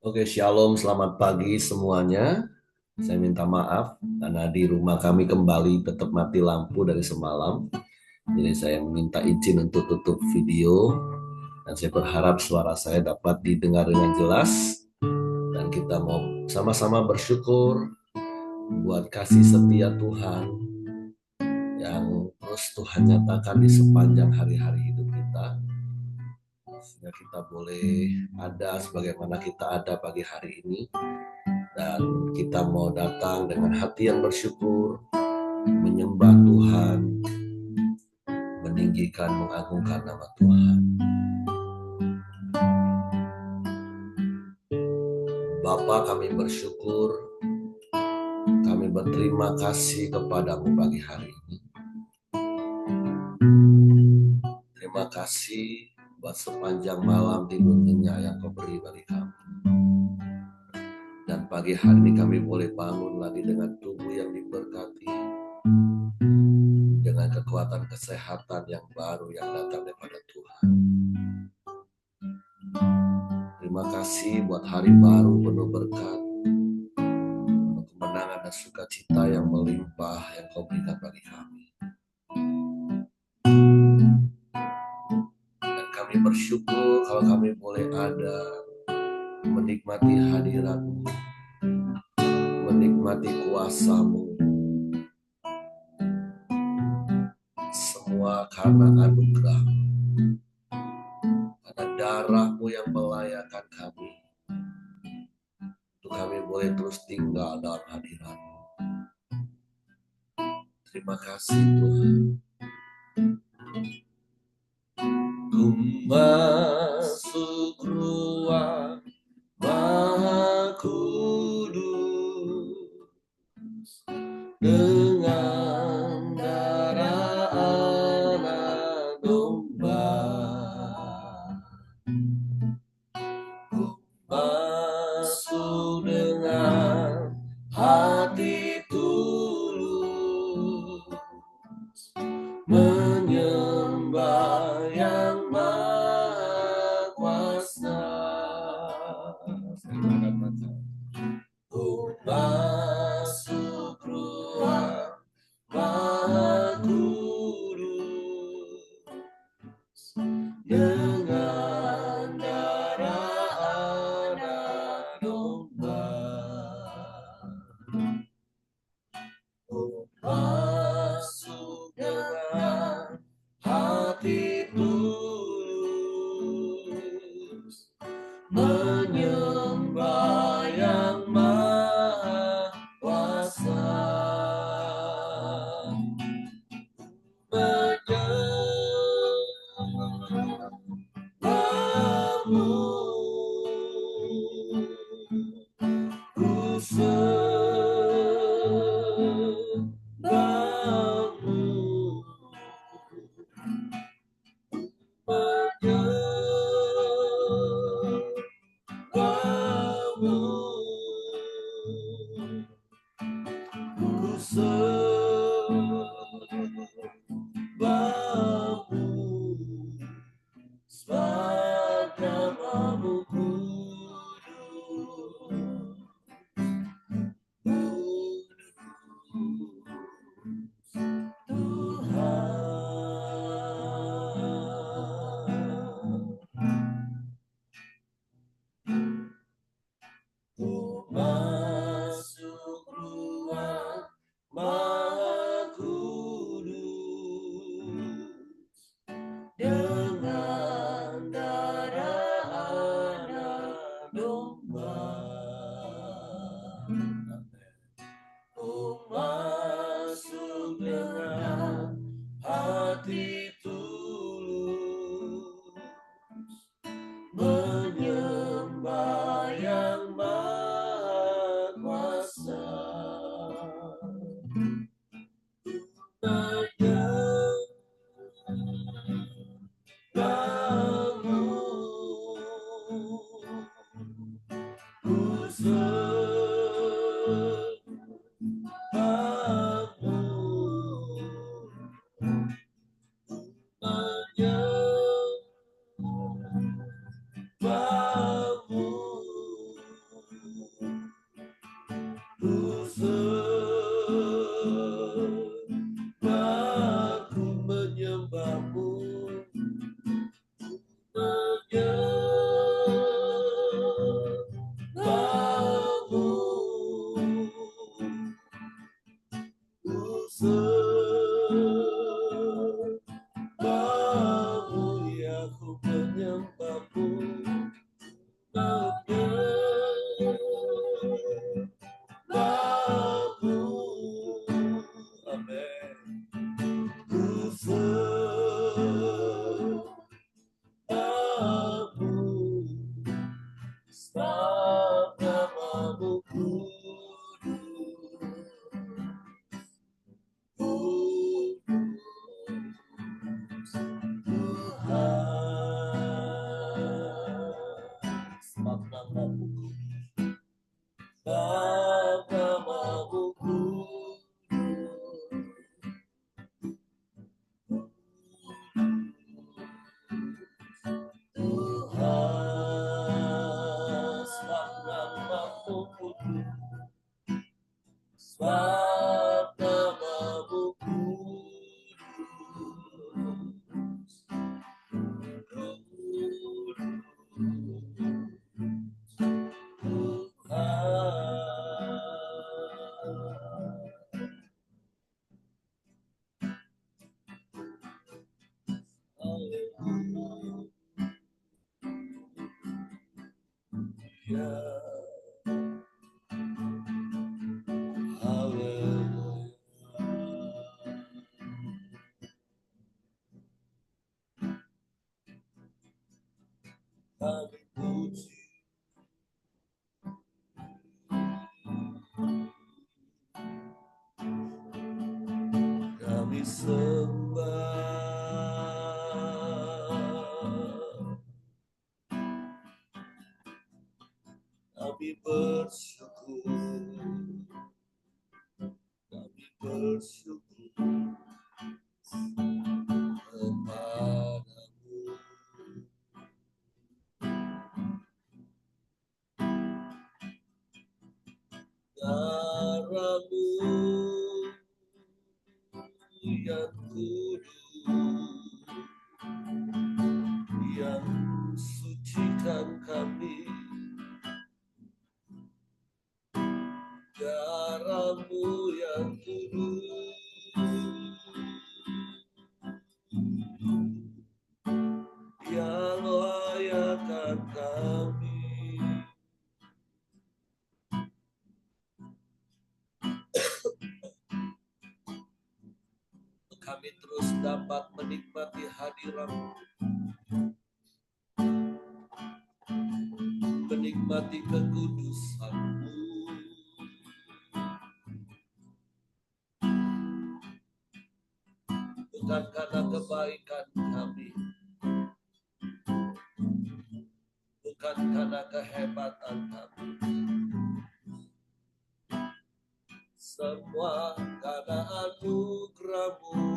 Oke, shalom, selamat pagi semuanya. Saya minta maaf karena di rumah kami kembali tetap mati lampu dari semalam. Jadi saya minta izin untuk tutup video dan saya berharap suara saya dapat didengar dengan jelas dan kita mau sama-sama bersyukur buat kasih setia Tuhan yang terus Tuhan nyatakan di sepanjang hari-hari hidup kita sehingga kita boleh ada sebagaimana kita ada pagi hari ini. Dan kita mau datang dengan hati yang bersyukur, menyembah Tuhan, meninggikan, mengagungkan nama Tuhan. Bapa, kami bersyukur, kami berterima kasih kepadamu pagi hari ini. Terima kasih buat sepanjang malam tidur nyenyak yang kau beri bagi kami. Dan pagi hari ini kami boleh bangun lagi dengan tubuh yang diberkati, dengan kekuatan kesehatan yang baru yang datang daripada Tuhan. Terima kasih buat hari baru penuh berkat, penuh kemenangan dan sukacita yang melimpah yang kau berikan bagi kami. Dan kami bersyukur kalau kami boleh ada menikmati hadirat-Mu, menikmati kuasa-Mu. Semua karena anugerah, karena darah-Mu yang melayakan kami. Untuk kami boleh terus tinggal dalam hadirat-Mu. Terima kasih Tuhan. Ku masuk ruang Maha Kudus dengan darah anak domba. Ku masuk dengan hati tulus menyembah yang maha kuasa. Ku masuk ruang Maha Kudus dengan darah anak domba. Ku masuk dengan hati tulus menyembah yang maha kuasa. Menyembahmu ku sembahmu. Menyembahmu ku sembahmu. Sebab namamu kudus, ku masuk ruang Maha Kudus dengan darah anak domba. Ku masuk dengan hati tulus menyembah yang maha kuasa. Menyembahmu ku sembahmu. Kami puji, kami sembah, kami bersyukur, kami bersyukur kepadamu. Darahmu yang kudus, yang sucikan kami. Darahmu yang kudus, yang layakkan kami. Kami terus dapat menikmati hadirat-Mu, menikmati kekudusan-Mu. Bukan karena kebaikan kami, bukan karena kehebatan kami, semua karena anugerah-Mu,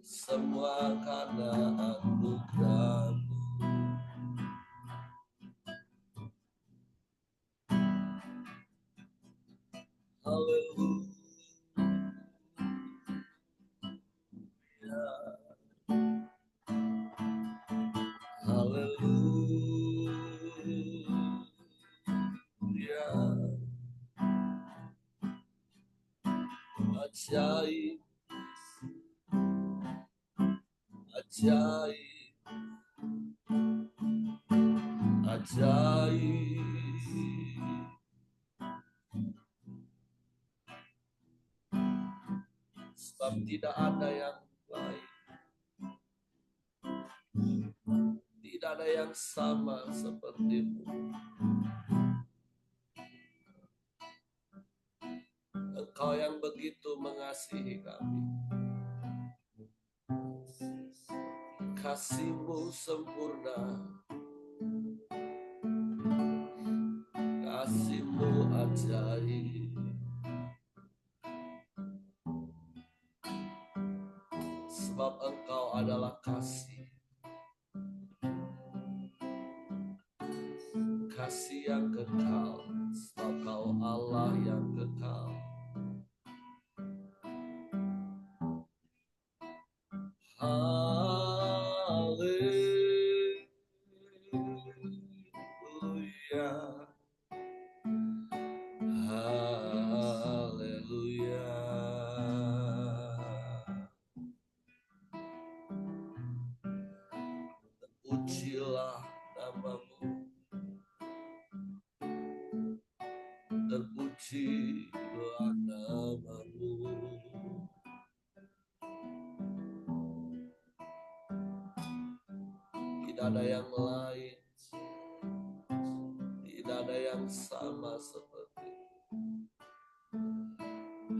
semua karena anugerah-Mu. Haleluya, haleluya. Ajaib, ajaib, ajaib. Sebab tidak ada yang lain, tidak ada yang sama seperti-Mu. Engkau yang begitu mengasihi kami. Kasih-Mu sempurna, kasih-Mu ajaib. Sebab Engkau adalah kasih, kasih yang kekal. Sebab Kau Allah yang kekal. Haleluya, haleluya. Terpujilah nama-Mu, terpujilah nama-Mu. Tidak ada yang lain, tidak ada yang sama seperti,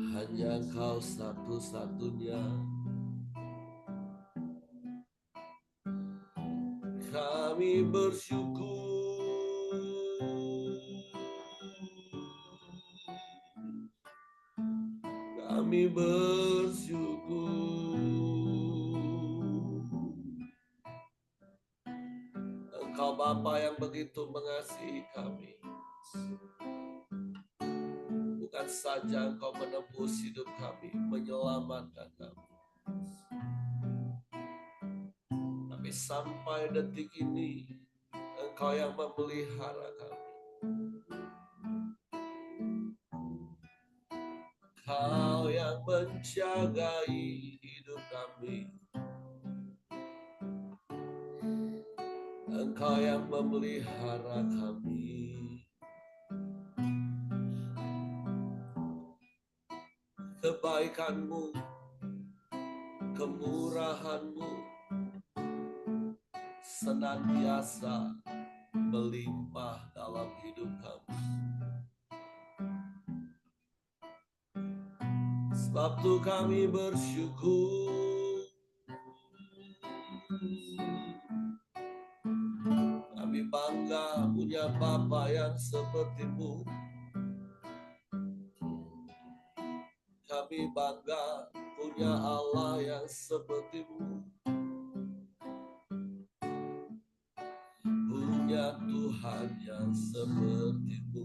hanya Kau satu-satunya. Kami bersyukur, kami bersyukur. Engkau Bapa yang begitu mengasihi kami. Bukan saja Engkau menebus hidup kami, menyelamatkan kami, tapi sampai detik ini Engkau yang memelihara kami. Kau yang menjagai hidup kami. Engkau yang memelihara kami. Kebaikan-Mu, kemurahan-Mu senantiasa melimpah dalam hidup kami. Sebab itu kami bersyukur. Kami bangga punya Bapa yang seperti-Mu. Kami bangga punya Allah yang seperti-Mu. Punya Tuhan yang seperti-Mu.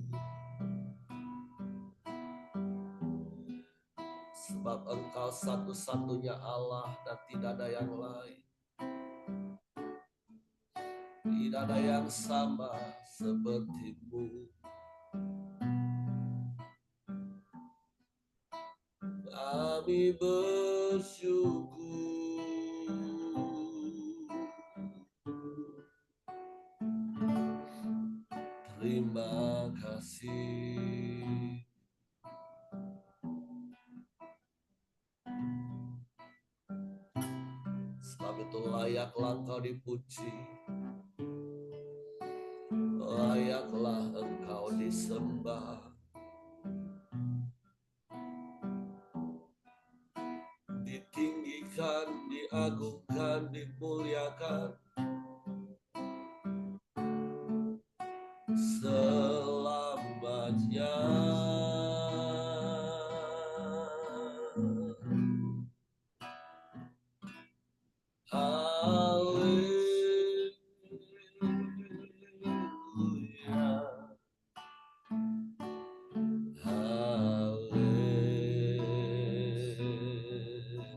Sebab Engkau satu-satunya Allah dan tidak ada yang lain. Tidak ada yang sama seperti-Mu. Kami bersyukur. Terima kasih. Sebab itu layaklah Engkau dipuji, layaklah Engkau disembah, ditinggikan, diagungkan, dimuliakan selamanya.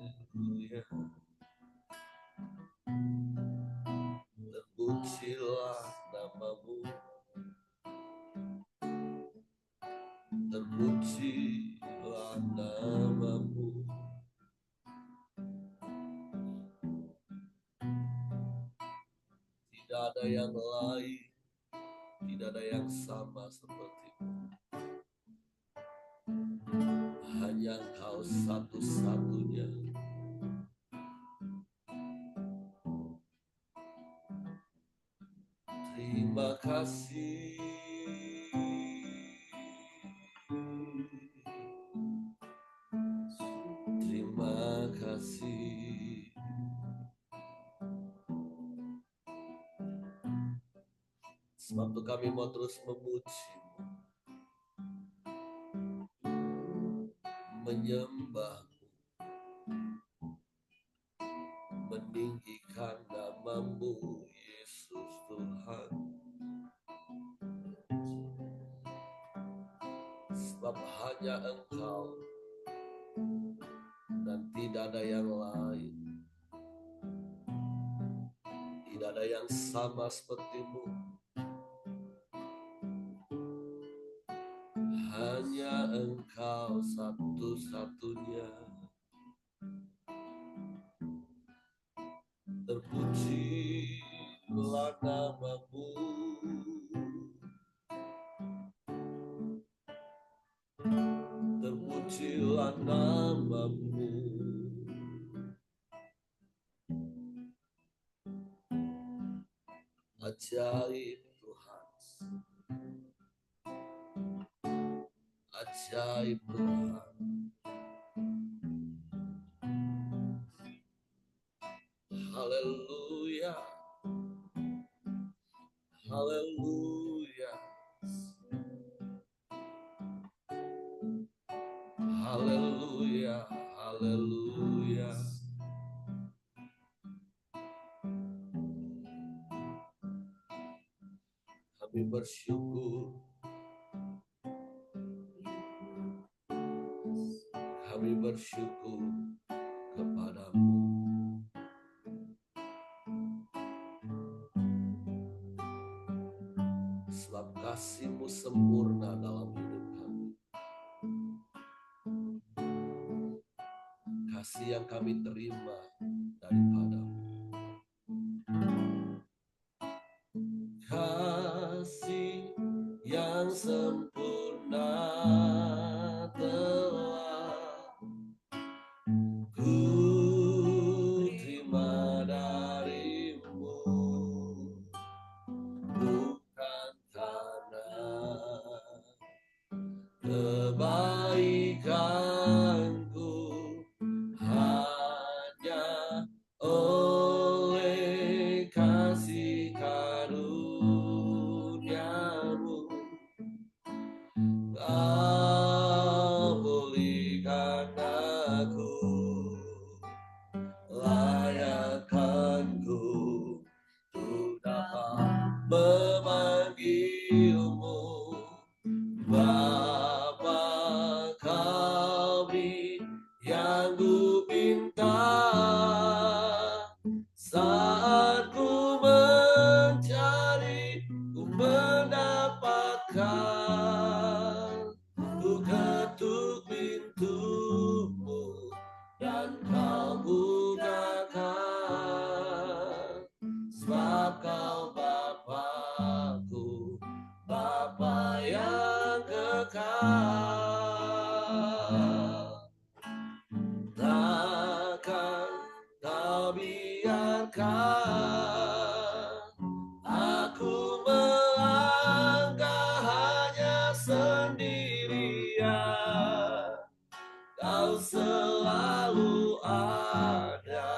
Haleluya. Terpujilah nama-Mu, terpujilah nama-Mu. Tidak ada yang lain, tidak ada yang sama seperti-Mu. Hanya Engkau satu-satunya. Terima kasih. Terima kasih. Sebab itu kami mau terus memuji-Mu, menyembah-Mu, meninggikan nama-Mu, Yesus Tuhan. Sebab hanya Engkau dan tidak ada yang lain. Tidak ada yang sama seperti-Mu. Hanya Engkau satu-satunya. Terpujilah nama-Mu. Terpujilah nama-Mu. Ajaib Tuhan. Ajaib Tuhan. Haleluya. Haleluya. Haleluya. Haleluya. Kami bersyukur. Kami bersyukur kepada-Mu. Sebab kasih-Mu sempurna dalam hidup kami. Kasih yang kami terima daripada-Mu. sempurna telah ku terima darimu, bukan karena kebaikanku, hanya oleh kasih karuniamu kau pulihkan aku, layakkanku untuk dapat memanggilmu Bapa kami yang ku pinta saat ku mencari, ku mendapatkan, ku ketuk pintumu dan kau bukakan, sebab kau Bapakku, Bapa yang kekal. Takkan kau biarkan aku melangkah hanya sendirian. Kau selalu ada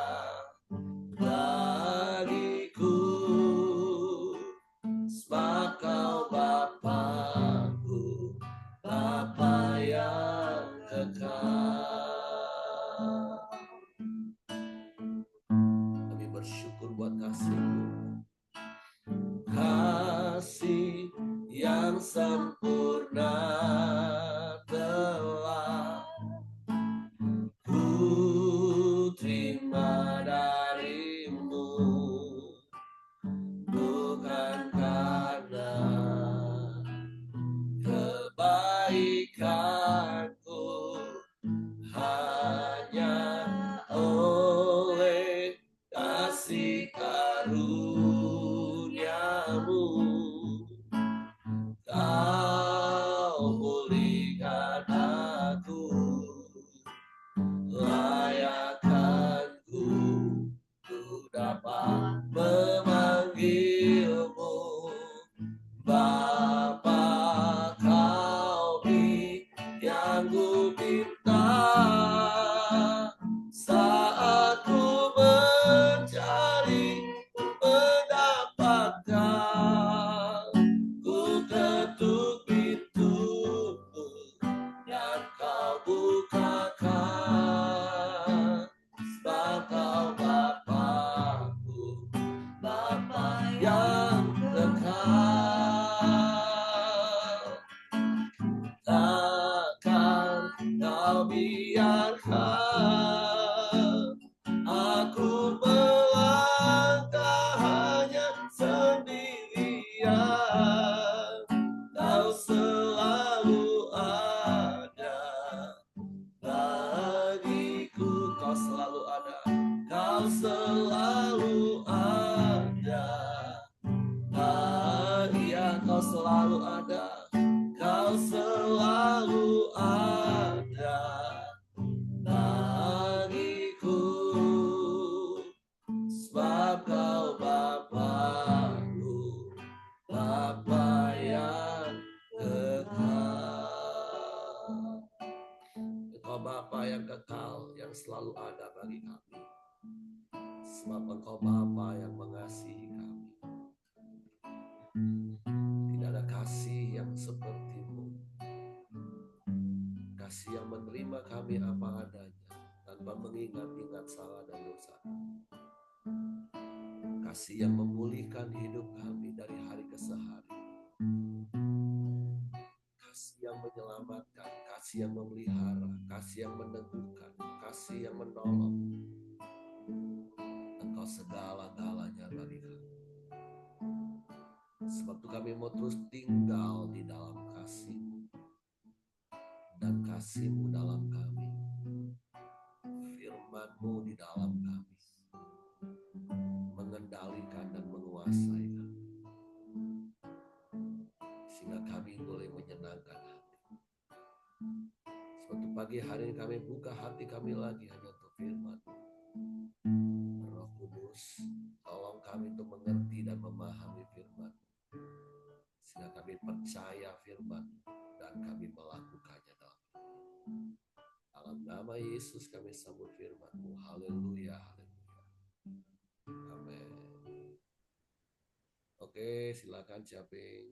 bagiku, sebab kau Bapakku, Bapa yang kekal. Kami bersyukur buat kasih-Mu, kasih yang sempurna telah ku terima darimu, bukan karena kebaikanku, hanya oleh kasih karuniamu kau pulihkan aku, layakkanku ku dapat memanggilmu Bapa kami yang ku pinta saat ku mencari, ku mendapatkan, ku ketuk pintumu dan kau bukakan, sebab kau Bapakku, Bapa yang kekal. Takkan kau biarkan aku melangkah hanya sendirian. Kau selalu ada bagiku, kau selalu ada, kau selalu ada, iya kau selalu ada, kau selalu ada bagiku, sebab kau Bapakku, Bapa yang kekal. Engkau Bapa yang kekal, yang selalu ada bagi kami, sebab Engkau Bapa yang mengasihi kami. Tidak ada kasih yang seperti-Mu, kasih yang menerima kami apa adanya tanpa mengingat-ingat salah dan dosa, kasih yang memulihkan hidup kami dari hari ke hari, kasih yang menyelamatkan, kasih yang memelihara, kasih yang meneguhkan, kasih yang menolong. Engkau segala-galanya bagi kami. Sebab itu kami mau terus tinggal di dalam kasih-Mu dan kasih-Mu dalam kami, firman-Mu di dalam kami, mengendalikan dan menguasai kami, sehingga kami boleh pagi hari ini kami buka hati kami lagi hanya untuk firman. Roh Kudus, tolong kami untuk mengerti dan memahami firman. Sehingga kami percaya firman dan kami melakukannya dalam nama Yesus kami sambut firman-Mu. Haleluya, haleluya. Amin. Oke, silakan Caping.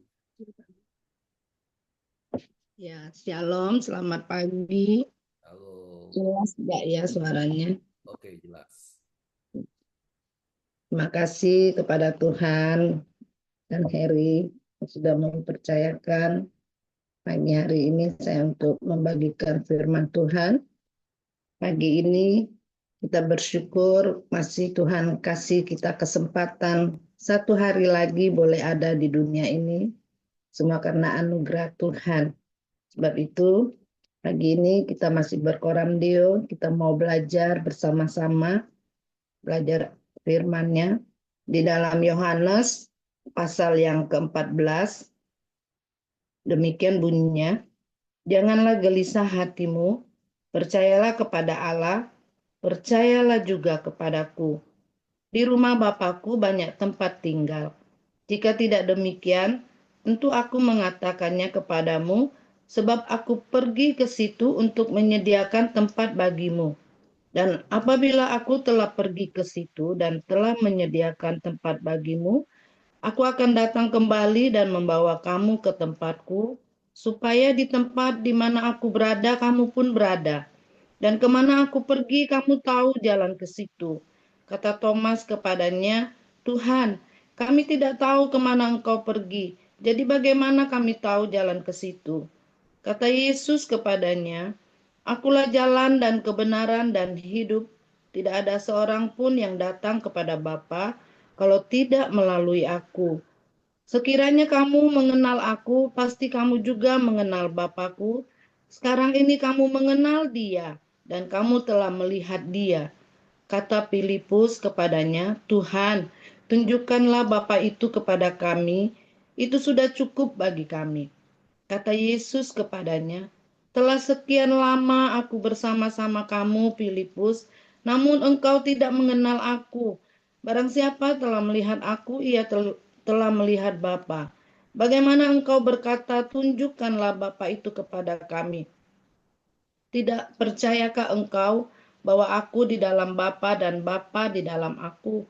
Ya, shalom, selamat pagi. Halo. Jelas enggak ya suaranya? Oke, jelas. Terima kasih kepada Tuhan dan Heri yang sudah mempercayakan pagi hari ini saya untuk membagikan firman Tuhan. Pagi ini kita bersyukur masih Tuhan kasih kita kesempatan satu hari lagi boleh ada di dunia ini. Semua karena anugerah Tuhan. Sebab itu pagi ini kita masih berkoramdio, kita mau belajar bersama-sama, belajar firman-Nya di dalam Yohanes pasal yang ke-14. Demikian bunyinya, janganlah gelisah hatimu, percayalah kepada Allah, percayalah juga kepadaku. Di rumah Bapakku banyak tempat tinggal. Jika tidak demikian, tentu aku mengatakannya kepadamu, sebab aku pergi ke situ untuk menyediakan tempat bagimu. Dan apabila aku telah pergi ke situ dan telah menyediakan tempat bagimu, aku akan datang kembali dan membawa kamu ke tempatku, supaya di tempat di mana aku berada, kamu pun berada. Dan kemana aku pergi, kamu tahu jalan ke situ. Kata Thomas kepadanya, Tuhan, kami tidak tahu kemana engkau pergi. Jadi bagaimana kami tahu jalan ke situ? Kata Yesus kepadanya, Akulah jalan dan kebenaran dan hidup. Tidak ada seorang pun yang datang kepada Bapa kalau tidak melalui aku. Sekiranya kamu mengenal aku, pasti kamu juga mengenal Bapakku. Sekarang ini kamu mengenal Dia, dan kamu telah melihat Dia. Kata Filipus kepadanya, Tuhan, tunjukkanlah Bapa itu kepada kami, itu sudah cukup bagi kami. Kata Yesus kepadanya, telah sekian lama aku bersama-sama kamu, Filipus, namun engkau tidak mengenal aku. Barang siapa telah melihat aku, ia telah melihat Bapa. Bagaimana engkau berkata, tunjukkanlah Bapa itu kepada kami? Tidak percayakah engkau bahwa aku di dalam Bapa dan Bapa di dalam aku?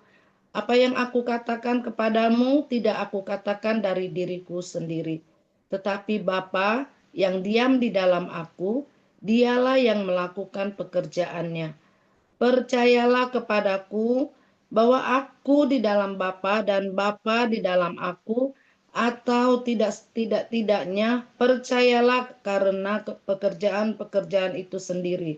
Apa yang aku katakan kepadamu tidak aku katakan dari diriku sendiri, tetapi Bapa yang diam di dalam aku, dialah yang melakukan pekerjaannya. Percayalah kepadaku bahwa aku di dalam Bapa dan Bapa di dalam aku, atau tidaknya percayalah karena pekerjaan-pekerjaan itu sendiri.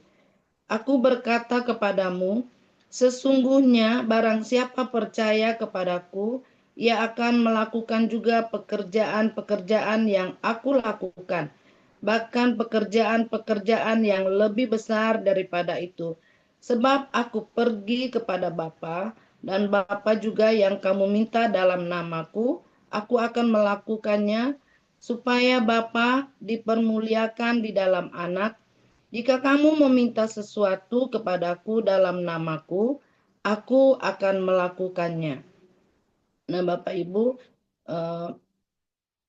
Aku berkata kepadamu, sesungguhnya barang siapa percaya kepadaku, ia akan melakukan juga pekerjaan-pekerjaan yang aku lakukan, bahkan pekerjaan-pekerjaan yang lebih besar daripada itu. Sebab aku pergi kepada Bapa, dan Bapa juga yang kamu minta dalam namaku, aku akan melakukannya, supaya Bapa dipermuliakan di dalam Anak. Jika kamu meminta sesuatu kepadaku dalam namaku, aku akan melakukannya. Nah, Bapak Ibu, eh,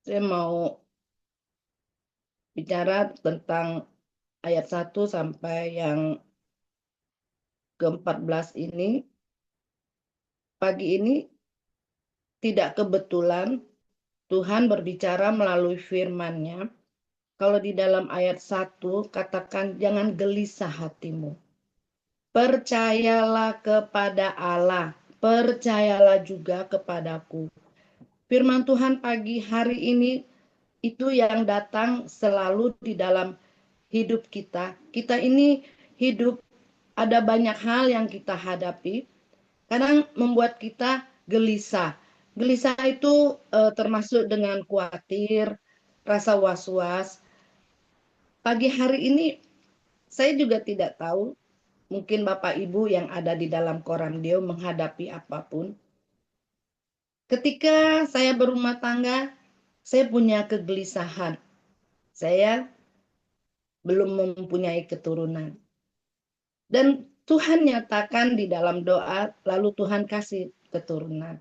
saya mau bicara tentang ayat 1 sampai yang ke-14 ini. Pagi ini tidak kebetulan Tuhan berbicara melalui firman-Nya. Kalau di dalam ayat 1 katakan jangan gelisah hatimu. Percayalah kepada Allah, percayalah juga kepadaku. Firman Tuhan pagi hari ini itu yang datang selalu di dalam hidup kita. Kita ini hidup, ada banyak hal yang kita hadapi, kadang membuat kita gelisah. Gelisah itu termasuk dengan khawatir, rasa was-was. Pagi hari ini saya juga tidak tahu, mungkin Bapak Ibu yang ada di dalam Koramdio menghadapi apapun. Ketika saya berumah tangga, saya punya kegelisahan. Saya belum mempunyai keturunan. Dan Tuhan nyatakan di dalam doa, lalu Tuhan kasih keturunan.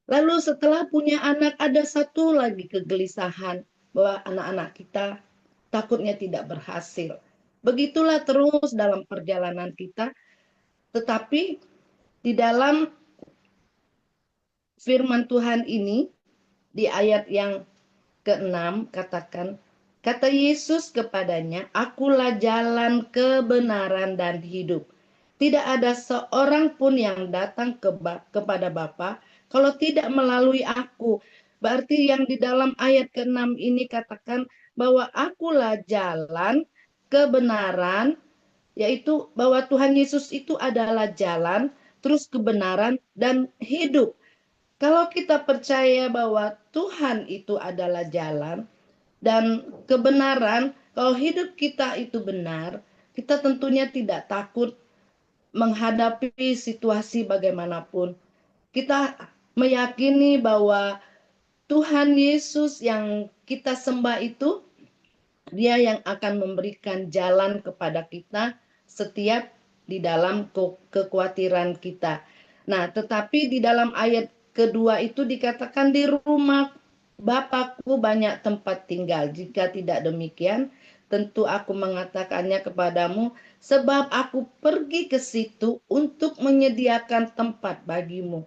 Lalu setelah punya anak, ada satu lagi kegelisahan bahwa anak-anak kita takutnya tidak berhasil. Begitulah terus dalam perjalanan kita, tetapi di dalam firman Tuhan ini, di ayat yang ke-6 katakan, kata Yesus kepadanya, akulah jalan, kebenaran, dan hidup. Tidak ada seorang pun yang datang kepada Bapa kalau tidak melalui aku. Berarti yang di dalam ayat ke-6 ini katakan bahwa akulah jalan, kebenaran, yaitu bahwa Tuhan Yesus itu adalah jalan, terus kebenaran, dan hidup. Kalau kita percaya bahwa Tuhan itu adalah jalan dan kebenaran, kalau hidup kita itu benar, kita tentunya tidak takut menghadapi situasi bagaimanapun. Kita meyakini bahwa Tuhan Yesus yang kita sembah itu, Dia yang akan memberikan jalan kepada kita setiap di dalam kekhawatiran kita. Nah, tetapi di dalam ayat kedua itu dikatakan di rumah Bapakku banyak tempat tinggal. Jika tidak demikian, tentu aku mengatakannya kepadamu, sebab aku pergi ke situ untuk menyediakan tempat bagimu.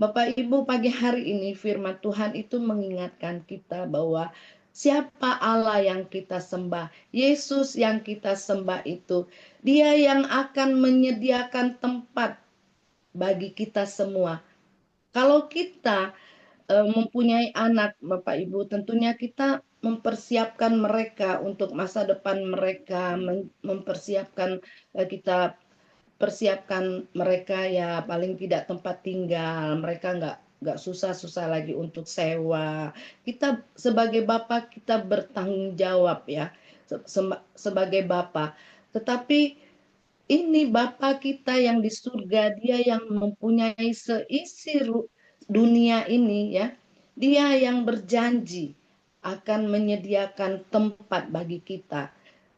Bapak Ibu, pagi hari ini firman Tuhan itu mengingatkan kita bahwa siapa Allah yang kita sembah, Yesus yang kita sembah itu, Dia yang akan menyediakan tempat bagi kita semua. Kalau kita mempunyai anak, Bapak Ibu, tentunya kita mempersiapkan mereka untuk masa depan mereka, mempersiapkan kita persiapkan mereka ya paling tidak tempat tinggal, mereka nggak susah-susah lagi untuk sewa. Kita sebagai bapak kita bertanggung jawab ya sebagai bapak. Tetapi ini Bapa kita yang di surga, Dia yang mempunyai seisi dunia ini ya. Dia yang berjanji akan menyediakan tempat bagi kita.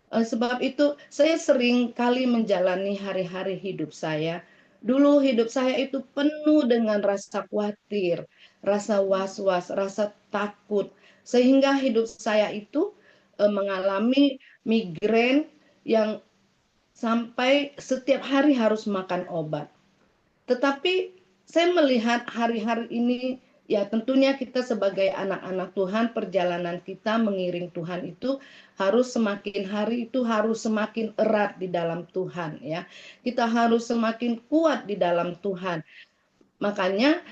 Sebab itu saya sering kali menjalani hari-hari hidup saya. Dulu hidup saya itu penuh dengan rasa khawatir, rasa was-was, rasa takut. Sehingga hidup saya itu mengalami migrain yang sampai setiap hari harus makan obat. Tetapi saya melihat hari-hari ini, ya tentunya kita sebagai anak-anak Tuhan, perjalanan kita mengiring Tuhan itu harus semakin hari itu harus semakin erat di dalam Tuhan ya. Kita harus semakin kuat di dalam Tuhan. Makanya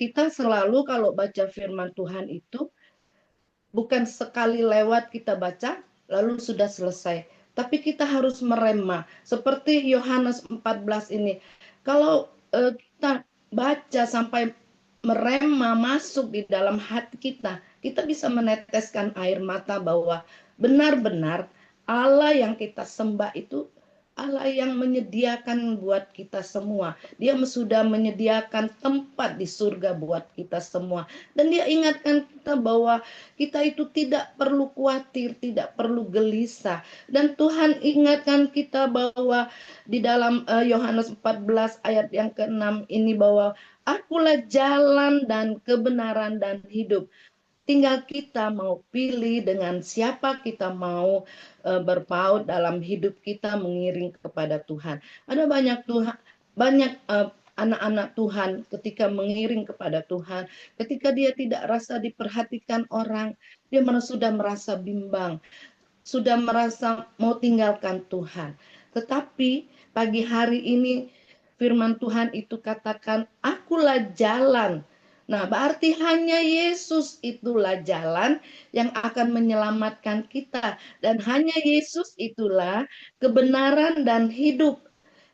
kita selalu kalau baca firman Tuhan itu bukan sekali lewat kita baca lalu sudah selesai. Tapi kita harus merema. Seperti Yohanes 14 ini. Kalau kita baca sampai merema masuk di dalam hati kita, kita bisa meneteskan air mata bahwa benar-benar Allah yang kita sembah itu Allah yang menyediakan buat kita semua. Dia sudah menyediakan tempat di surga buat kita semua. Dan dia ingatkan kita bahwa kita itu tidak perlu khawatir, tidak perlu gelisah. Dan Tuhan ingatkan kita bahwa di dalam Yohanes 14 ayat yang ke-6 ini bahwa akulah jalan dan kebenaran dan hidup. Tinggal kita mau pilih dengan siapa kita mau berpaut dalam hidup kita mengiring kepada Tuhan. Ada banyak anak-anak Tuhan ketika mengiring kepada Tuhan, ketika dia tidak rasa diperhatikan orang, dia sudah merasa bimbang, sudah merasa mau tinggalkan Tuhan. Tetapi pagi hari ini firman Tuhan itu katakan, akulah jalan. Nah, berarti hanya Yesus itulah jalan yang akan menyelamatkan kita. Dan hanya Yesus itulah kebenaran dan hidup.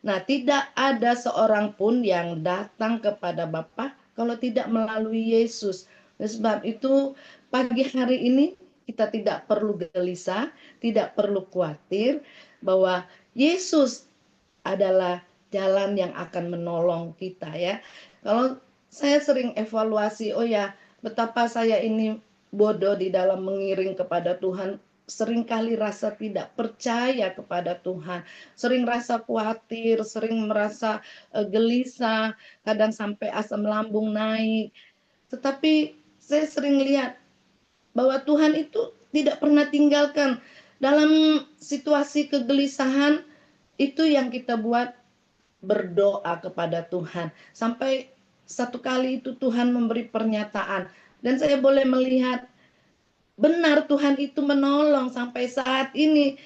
Nah, tidak ada seorang pun yang datang kepada Bapa kalau tidak melalui Yesus. Sebab itu pagi hari ini kita tidak perlu gelisah, tidak perlu khawatir bahwa Yesus adalah jalan yang akan menolong kita ya. Kalau saya sering evaluasi, oh ya, betapa saya ini bodoh di dalam mengiring kepada Tuhan. seringkali rasa tidak percaya kepada Tuhan, sering rasa khawatir, sering merasa gelisah, kadang sampai asam lambung naik. Tetapi saya sering lihat bahwa Tuhan itu tidak pernah tinggalkan dalam situasi kegelisahan. Itu yang kita buat, berdoa kepada Tuhan. Sampai satu kali itu Tuhan memberi pernyataan. Dan saya boleh melihat benar Tuhan itu menolong sampai saat ini.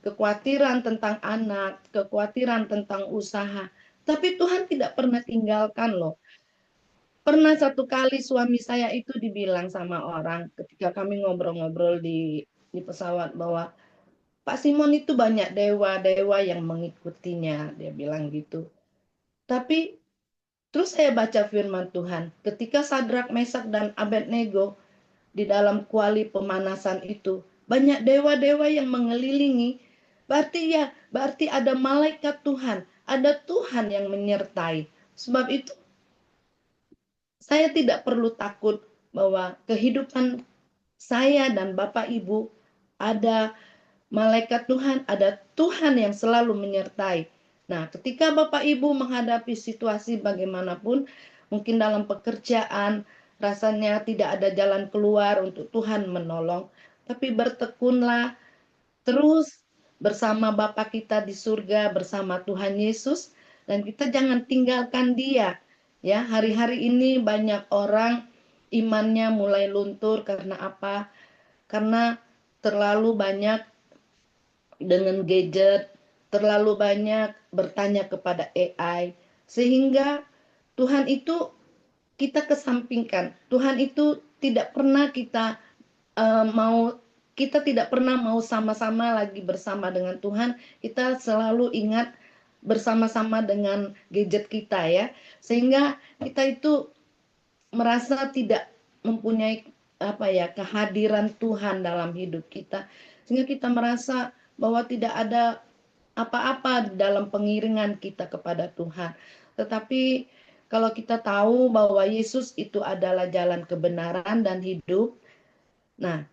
Kekhawatiran tentang anak, kekhawatiran tentang usaha. Tapi Tuhan tidak pernah tinggalkan loh. Pernah satu kali suami saya itu dibilang sama orang ketika kami ngobrol-ngobrol di pesawat bahwa Pak Simon itu banyak dewa-dewa yang mengikutinya, dia bilang gitu. Tapi terus saya baca firman Tuhan, ketika Sadrak, Mesak, dan Abednego di dalam kuali pemanasan itu, banyak dewa-dewa yang mengelilingi. Berarti ada malaikat Tuhan, ada Tuhan yang menyertai. Sebab itu saya tidak perlu takut bahwa kehidupan saya dan Bapak Ibu ada malaikat Tuhan, ada Tuhan yang selalu menyertai. Nah, ketika Bapak Ibu menghadapi situasi bagaimanapun, mungkin dalam pekerjaan, rasanya tidak ada jalan keluar untuk Tuhan menolong, tapi bertekunlah terus bersama Bapa kita di surga, bersama Tuhan Yesus, dan kita jangan tinggalkan Dia. Ya, hari-hari ini banyak orang imannya mulai luntur karena apa? Karena terlalu banyak dengan gadget, terlalu banyak bertanya kepada AI, sehingga Tuhan itu kita kesampingkan. Tuhan itu tidak pernah mau kita tidak pernah mau sama-sama lagi bersama dengan Tuhan. Kita selalu ingat bersama-sama dengan gadget kita ya. Sehingga kita itu merasa tidak mempunyai apa ya, kehadiran Tuhan dalam hidup kita. Sehingga kita merasa bahwa tidak ada apa-apa dalam pengiringan kita kepada Tuhan. Tetapi kalau kita tahu bahwa Yesus itu adalah jalan kebenaran dan hidup, nah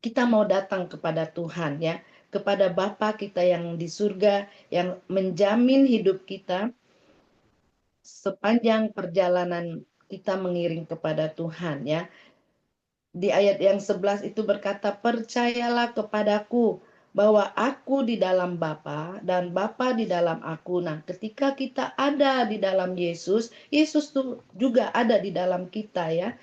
kita mau datang kepada Tuhan ya, kepada Bapa kita yang di surga yang menjamin hidup kita sepanjang perjalanan kita mengiring kepada Tuhan ya. Di ayat yang 11 itu berkata, percayalah kepadaku bahwa aku di dalam Bapa dan Bapa di dalam aku. Nah, ketika kita ada di dalam Yesus, Yesus tuh juga ada di dalam kita ya.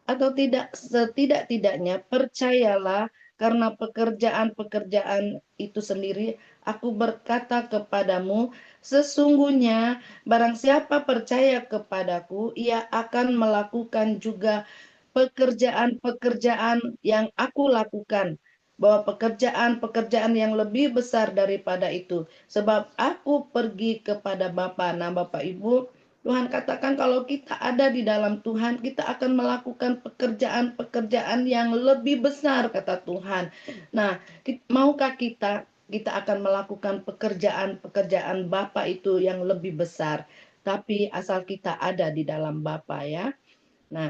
Atau tidak, setidak-tidaknya percayalah karena pekerjaan-pekerjaan itu sendiri, aku berkata kepadamu, sesungguhnya barang siapa percaya kepadaku, ia akan melakukan juga pekerjaan-pekerjaan yang aku lakukan, bahwa pekerjaan-pekerjaan yang lebih besar daripada itu, sebab aku pergi kepada Bapa. Nah, Bapak Ibu, Tuhan katakan kalau kita ada di dalam Tuhan, kita akan melakukan pekerjaan-pekerjaan yang lebih besar, kata Tuhan. Nah, maukah kita akan melakukan pekerjaan-pekerjaan Bapa itu yang lebih besar, tapi asal kita ada di dalam Bapa ya. Nah,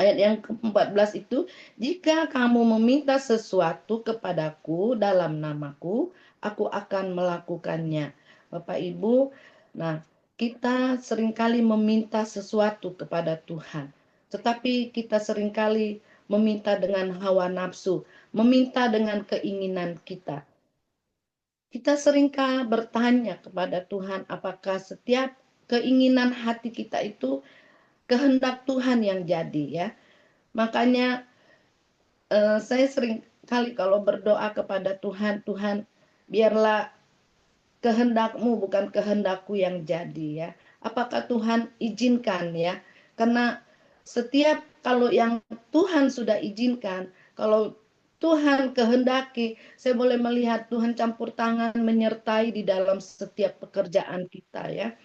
ayat yang ke-14 itu, jika kamu meminta sesuatu kepadaku dalam namaku, aku akan melakukannya. Bapak Ibu, nah kita seringkali meminta sesuatu kepada Tuhan. Tetapi kita seringkali meminta dengan hawa nafsu, meminta dengan keinginan kita. Kita seringkali bertanya kepada Tuhan, apakah setiap keinginan hati kita itu kehendak Tuhan yang jadi ya. Makanya saya sering kali kalau berdoa kepada Tuhan, Tuhan biarlah kehendakmu bukan kehendakku yang jadi ya. Apakah Tuhan izinkan ya? Karena setiap kalau yang Tuhan sudah izinkan, kalau Tuhan kehendaki, saya boleh melihat Tuhan campur tangan menyertai di dalam setiap pekerjaan kita ya.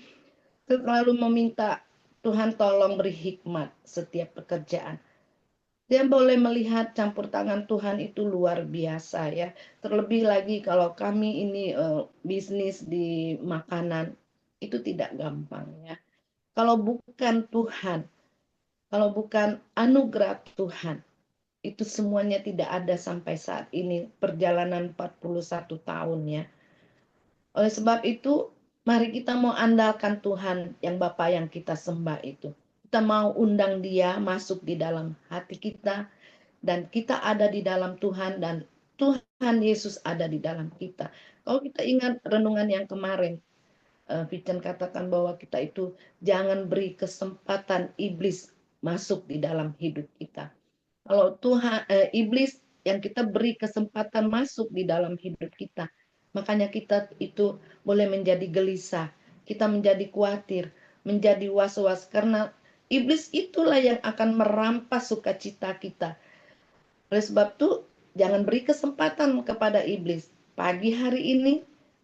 Selalu meminta Tuhan tolong beri hikmat setiap pekerjaan. Dia boleh melihat campur tangan Tuhan itu luar biasa ya. Terlebih lagi kalau kami ini bisnis di makanan, itu tidak gampang ya. Kalau bukan Tuhan, kalau bukan anugerah Tuhan, Itu semuanya tidak ada sampai saat ini, perjalanan 41 tahun ya. Oleh sebab itu, mari kita mau andalkan Tuhan yang Bapa yang kita sembah itu. Kita mau undang Dia masuk di dalam hati kita, dan kita ada di dalam Tuhan, dan Tuhan Yesus ada di dalam kita. Kalau kita ingat renungan yang kemarin, Vincent katakan bahwa kita itu jangan beri kesempatan iblis masuk di dalam hidup kita. Kalau Tuhan iblis yang kita beri kesempatan masuk di dalam hidup kita, makanya kita itu boleh menjadi gelisah, kita menjadi khawatir, menjadi was-was, karena iblis itulah yang akan merampas sukacita kita. Oleh sebab itu, jangan beri kesempatan kepada iblis. Pagi hari ini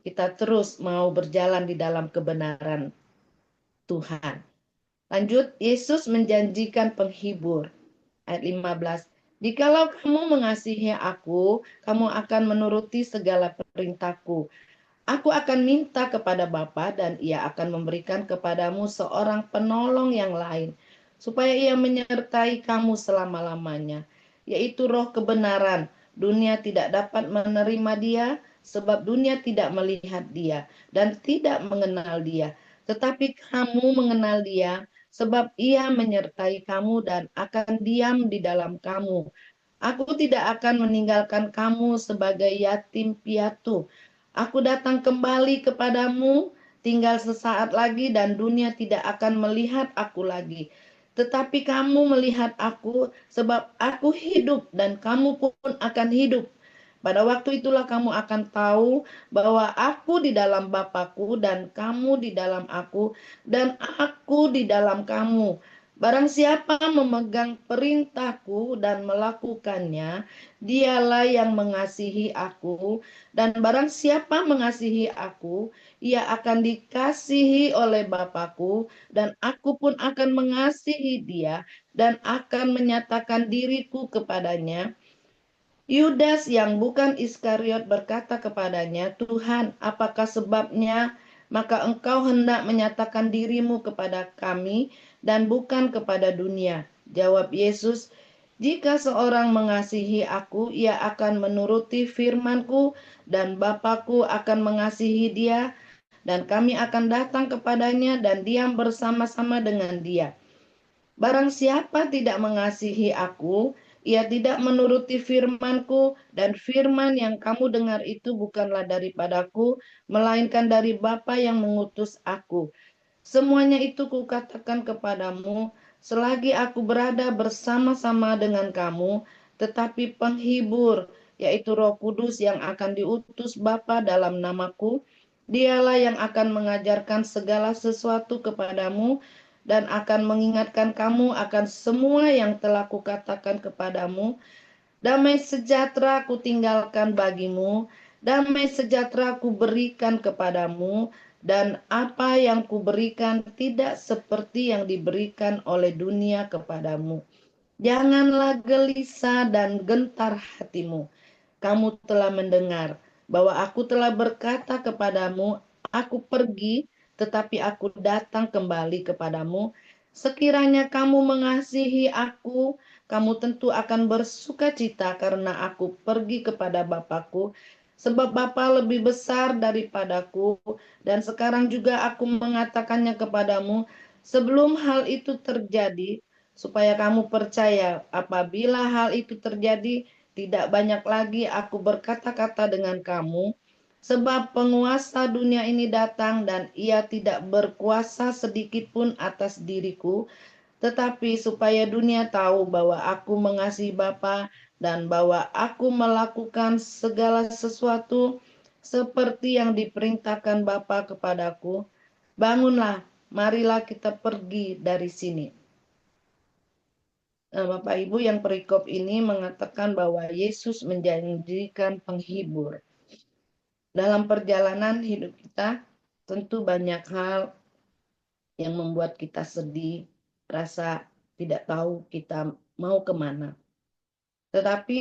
kita terus mau berjalan di dalam kebenaran Tuhan. Lanjut, Yesus menjanjikan penghibur. Ayat 15. Jikalau kamu mengasihi aku, kamu akan menuruti segala perintahku. Aku akan minta kepada Bapa dan ia akan memberikan kepadamu seorang penolong yang lain, supaya ia menyertai kamu selama-lamanya, yaitu roh kebenaran. Dunia tidak dapat menerima dia, sebab dunia tidak melihat dia dan tidak mengenal dia. Tetapi kamu mengenal dia, sebab ia menyertai kamu dan akan diam di dalam kamu. Aku tidak akan meninggalkan kamu sebagai yatim piatu. Aku datang kembali kepadamu, tinggal sesaat lagi dan dunia tidak akan melihat aku lagi. Tetapi kamu melihat aku sebab aku hidup dan kamu pun akan hidup. Pada waktu itulah kamu akan tahu bahwa aku di dalam Bapakku dan kamu di dalam aku dan aku di dalam kamu. Barang siapa memegang perintahku dan melakukannya, dialah yang mengasihi aku, dan barang siapa mengasihi aku, ia akan dikasihi oleh Bapakku, dan aku pun akan mengasihi dia, dan akan menyatakan diriku kepadanya. Yudas yang bukan Iskariot berkata kepadanya, Tuhan, apakah sebabnya maka engkau hendak menyatakan dirimu kepada kami dan bukan kepada dunia? Jawab Yesus, jika seorang mengasihi aku, ia akan menuruti firmanku dan Bapakku akan mengasihi dia dan kami akan datang kepadanya dan diam bersama-sama dengan dia. Barang siapa tidak mengasihi aku, ia tidak menuruti firmanku, dan firman yang kamu dengar itu bukanlah daripadaku, melainkan dari Bapa yang mengutus aku. Semuanya itu kukatakan kepadamu, selagi aku berada bersama-sama dengan kamu, tetapi penghibur, yaitu Roh Kudus yang akan diutus Bapa dalam namaku, dialah yang akan mengajarkan segala sesuatu kepadamu dan akan mengingatkan kamu akan semua yang telah kukatakan kepadamu. Damai sejahtera ku tinggalkan bagimu, damai sejahtera ku berikan kepadamu, dan apa yang kuberikan tidak seperti yang diberikan oleh dunia kepadamu. Janganlah gelisah dan gentar hatimu. Kamu telah mendengar bahwa aku telah berkata kepadamu, aku pergi, tetapi aku datang kembali kepadamu. Sekiranya kamu mengasihi aku, kamu tentu akan bersuka cita karena aku pergi kepada Bapakku, sebab Bapa lebih besar daripadaku, dan sekarang juga aku mengatakannya kepadamu, sebelum hal itu terjadi, supaya kamu percaya apabila hal itu terjadi, tidak banyak lagi aku berkata-kata dengan kamu, sebab penguasa dunia ini datang dan ia tidak berkuasa sedikit pun atas diriku, tetapi supaya dunia tahu bahwa aku mengasihi Bapa dan bahwa aku melakukan segala sesuatu seperti yang diperintahkan Bapa kepadaku. Bangunlah, marilah kita pergi dari sini. Nah, Bapak Ibu, yang perikop ini mengatakan bahwa Yesus menjanjikan penghibur. Dalam perjalanan hidup kita, tentu banyak hal yang membuat kita sedih, rasa tidak tahu kita mau kemana. Tetapi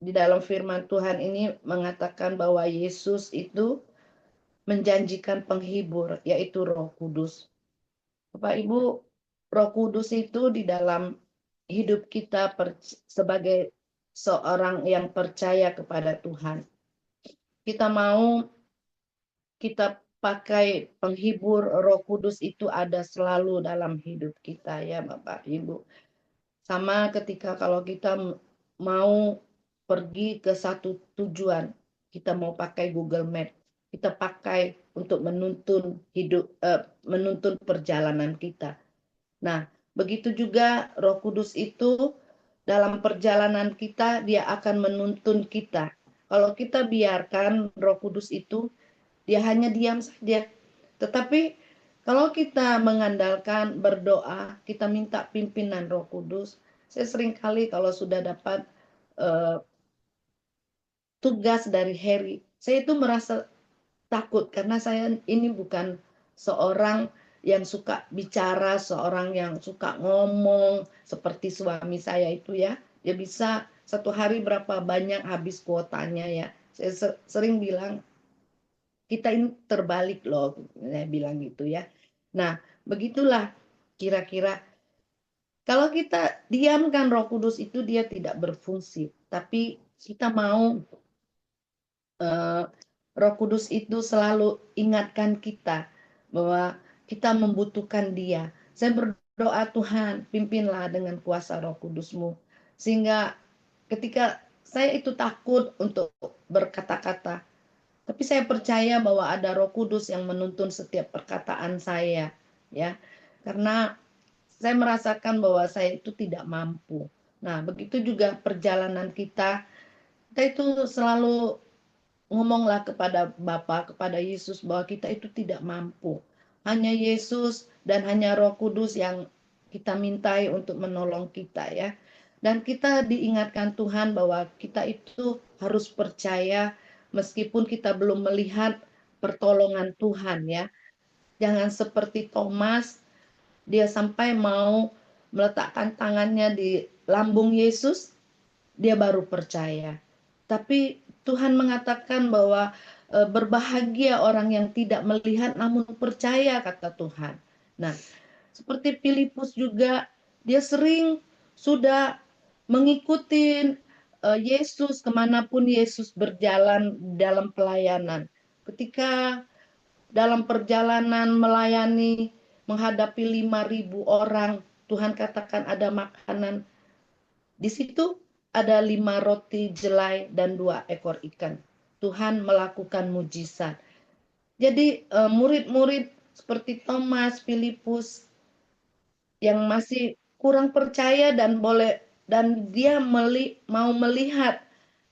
di dalam firman Tuhan ini mengatakan bahwa Yesus itu menjanjikan penghibur, yaitu Roh Kudus. Bapak Ibu, Roh Kudus itu di dalam hidup kita sebagai seorang yang percaya kepada Tuhan. Kita mau kita pakai penghibur Roh Kudus itu ada selalu dalam hidup kita ya Bapak Ibu. Sama ketika kalau kita mau pergi ke satu tujuan, kita mau pakai Google Map, kita pakai untuk menuntun perjalanan kita. Nah, begitu juga Roh Kudus itu dalam perjalanan kita dia akan menuntun kita. Kalau kita biarkan Roh Kudus itu dia hanya diam saja. Tetapi kalau kita mengandalkan berdoa, kita minta pimpinan Roh Kudus. Saya sering kali kalau sudah dapat uh, tugas dari Harry, saya itu merasa takut karena saya ini bukan seorang yang suka bicara, seorang yang suka ngomong seperti suami saya itu ya. Dia bisa satu hari berapa banyak habis kuotanya ya. Saya sering bilang kita ini terbalik loh, saya bilang gitu ya. Nah, begitulah kira-kira kalau kita diamkan Roh Kudus itu dia tidak berfungsi, tapi kita mau Roh Kudus itu selalu ingatkan kita bahwa kita membutuhkan Dia. Saya berdoa Tuhan, pimpinlah dengan kuasa Roh Kudus-Mu. Sehingga ketika saya itu takut untuk berkata-kata, tapi saya percaya bahwa ada Roh Kudus yang menuntun setiap perkataan saya, ya. Karena saya merasakan bahwa saya itu tidak mampu. Nah, begitu juga perjalanan kita itu selalu ngomonglah kepada Bapa, kepada Yesus bahwa kita itu tidak mampu. Hanya Yesus dan hanya Roh Kudus yang kita mintai untuk menolong kita ya. Dan kita diingatkan Tuhan bahwa kita itu harus percaya meskipun kita belum melihat pertolongan Tuhan ya. Jangan seperti Thomas, dia sampai mau meletakkan tangannya di lambung Yesus, dia baru percaya. Tapi Tuhan mengatakan bahwa berbahagia orang yang tidak melihat namun percaya, kata Tuhan. Nah, seperti Filipus juga, dia sering sudah mengikuti Yesus kemanapun Yesus berjalan dalam pelayanan. Ketika dalam perjalanan melayani menghadapi 5.000 orang, Tuhan katakan ada makanan. Di situ ada 5 roti jelai dan 2 ekor ikan. Tuhan melakukan mujizat. Jadi murid-murid seperti Thomas, Filipus yang masih kurang percaya dan dia mau melihat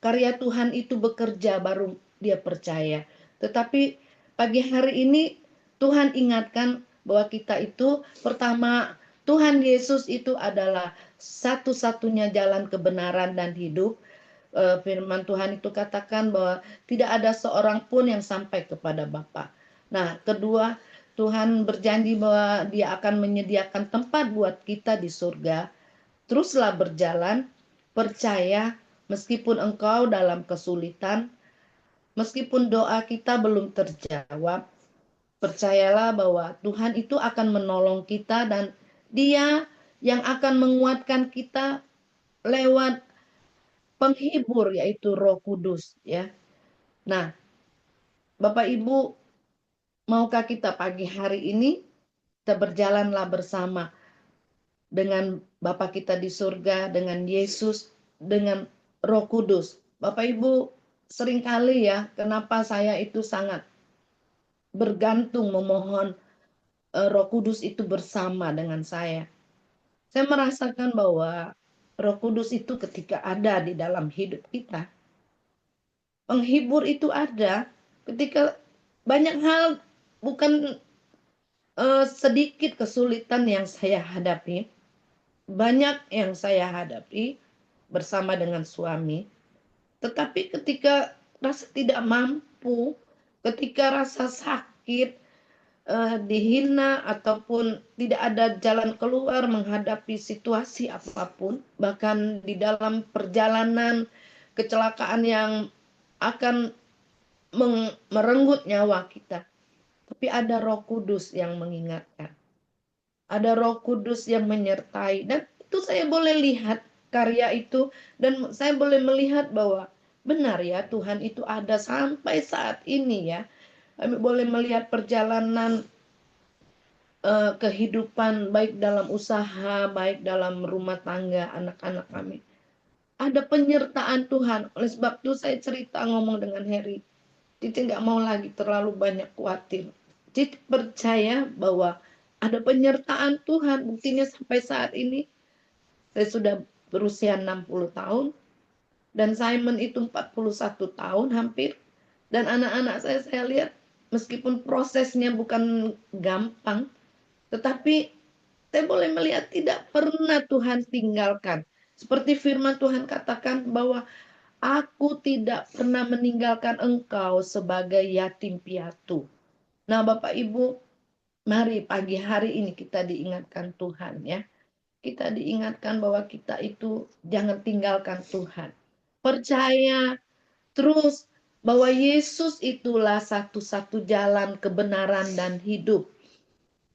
karya Tuhan itu bekerja baru dia percaya. Tetapi pagi hari ini Tuhan ingatkan bahwa kita itu pertama Tuhan Yesus itu adalah satu-satunya jalan kebenaran dan hidup. Firman Tuhan itu katakan bahwa tidak ada seorang pun yang sampai kepada Bapa. Nah, kedua, Tuhan berjanji bahwa Dia akan menyediakan tempat buat kita di surga. Teruslah berjalan, percaya meskipun engkau dalam kesulitan, meskipun doa kita belum terjawab, percayalah bahwa Tuhan itu akan menolong kita dan Dia yang akan menguatkan kita lewat penghibur yaitu Roh Kudus ya. Nah, Bapak Ibu, maukah kita pagi hari ini kita berjalanlah bersama dengan Bapa kita di surga, dengan Yesus, dengan Roh Kudus. Bapak Ibu, seringkali ya, kenapa saya itu sangat bergantung memohon Roh Kudus itu bersama dengan saya. Saya merasakan bahwa Roh Kudus itu ketika ada di dalam hidup kita, penghibur itu ada ketika banyak hal bukan sedikit kesulitan yang saya hadapi, banyak yang saya hadapi bersama dengan suami. Tetapi ketika rasa tidak mampu, ketika rasa sakit, dihina ataupun tidak ada jalan keluar menghadapi situasi apapun, bahkan di dalam perjalanan kecelakaan yang akan merenggut nyawa kita. Tapi ada Roh Kudus yang mengingatkan. Ada Roh Kudus yang menyertai dan itu saya boleh lihat karya itu, dan saya boleh melihat bahwa benar ya, Tuhan itu ada sampai saat ini ya. Kami boleh melihat perjalanan kehidupan, baik dalam usaha, baik dalam rumah tangga anak-anak kami. Ada penyertaan Tuhan. Oleh sebab itu saya cerita ngomong dengan Heri. Cici nggak mau lagi terlalu banyak khawatir. Cici percaya bahwa ada penyertaan Tuhan. Buktinya sampai saat ini saya sudah berusia 60 tahun. Dan Simon itu 41 tahun hampir. Dan anak-anak saya lihat meskipun prosesnya bukan gampang, tetapi saya boleh melihat tidak pernah Tuhan tinggalkan. Seperti firman Tuhan katakan bahwa aku tidak pernah meninggalkan engkau sebagai yatim piatu. Nah, Bapak Ibu, mari pagi hari ini kita diingatkan Tuhan ya. Kita diingatkan bahwa kita itu jangan tinggalkan Tuhan. Percaya terus bahwa Yesus itulah satu-satu jalan kebenaran dan hidup.